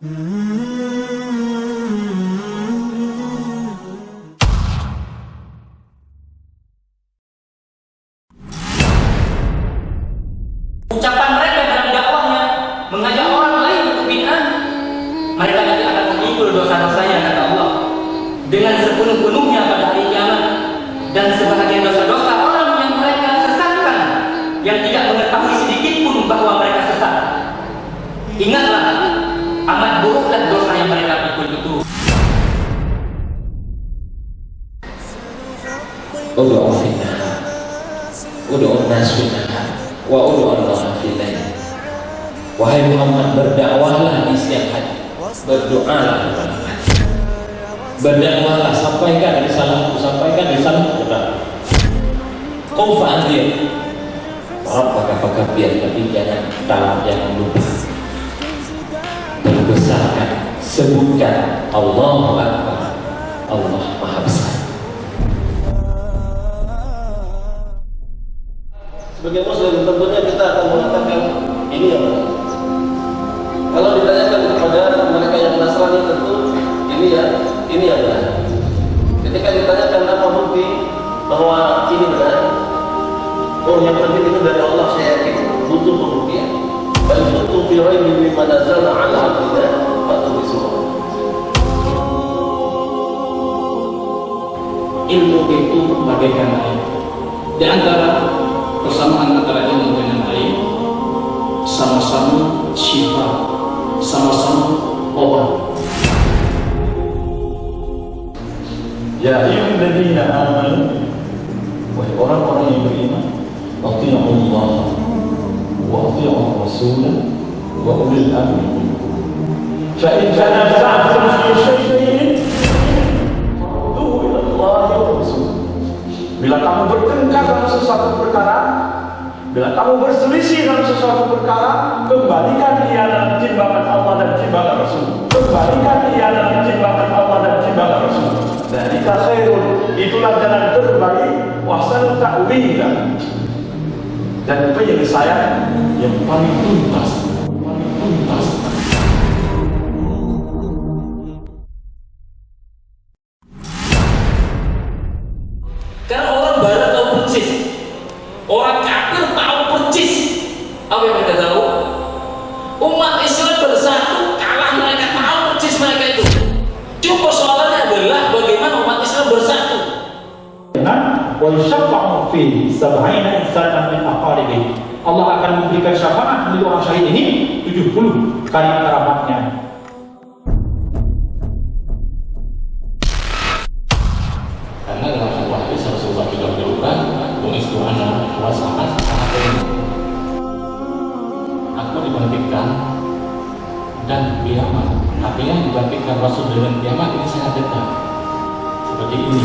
Ucapan mereka dalam dakwahnya mengajak orang lain untuk bid'ah, mereka nanti akan memikul dosa-dosanya kata Allah dengan sepenuh-penuhnya pada hari kiamat. Dan sebahagian dosa-dosa orang yang mereka sesatkan yang tidak mengetahui sedikit pun bahwa mereka sesat. Ingatlah, amat buruklah dosa yang mereka pikul itu. Ud'u fina ud'u nas fina wa ud'u Allah filain. Wahai Muhammad, berdakwahlah di siang hari, berdoalah di malam hari. Berdakwahlah, sampaikan risalahku, sampaikan risalahku kepada Qum fa'anzir Rabbaka fakabbir. Tapi jangan lupa berbesarkan, sebutkan Allahu Akbar, Allah Maha Besar. Sebagai muslim tentunya kita akan mengatakan ini yang benar. Kalau ditanyakan kepada mereka yang Nasrani tentu ini yang benar. Ketika ditanyakan apa bukti bahwa ini benar, oh yang penting itu dari Allah, saya yakin butuh pembuktian. Bal butuh fi raibin mimma nazzalna ala abdina fatu bismillah. Ilmu itu bagaikan air. Di antara persamaan antara ilmu dengan air, sama-sama syifa, sama-sama obat. Ya ayyuhalladzina amanu, wahai orang-orang yang beriman, athi'u Allah wa athi'u Rasul wa ulil amri minkum. Fa in tanaza'tum fi shay'in farudduhu ila Allah wa Rasul. Bila kamu bertengkar dalam sesuatu perkara, bila kamu berselisih dalam sesuatu perkara, kembalikan ia dalam timbangan Allah dan timbangan Rasul. Kembalikan ia dalam timbangan Allah dan timbangan Rasul. Dzalika khairun, itulah jalan terbaik. Wahsan ta'wila, dan penyelesaian yang paling tuntas, Karena orang barat tahu persis, orang kafir tahu persis apa yang mereka tahu. Umat Islam bersatu, kalah mereka tahu persis mereka itu. Cuma soalnya adalah bagaimana umat Islam bersatu. wa yashfa'u fi 70 insanan min aqaribi. Allah akan memberikan syafaat bagi orang syahid ini 70 kali kerabatnya. Karena dalam sebuah hadis Rasulullah juga menyebutkan, tulis Tuhan kuasakan aku dibangkitkan dan kiamat. Artinya dibangkitkan Rasul dengan kiamat ini sangat dekat. Seperti ini.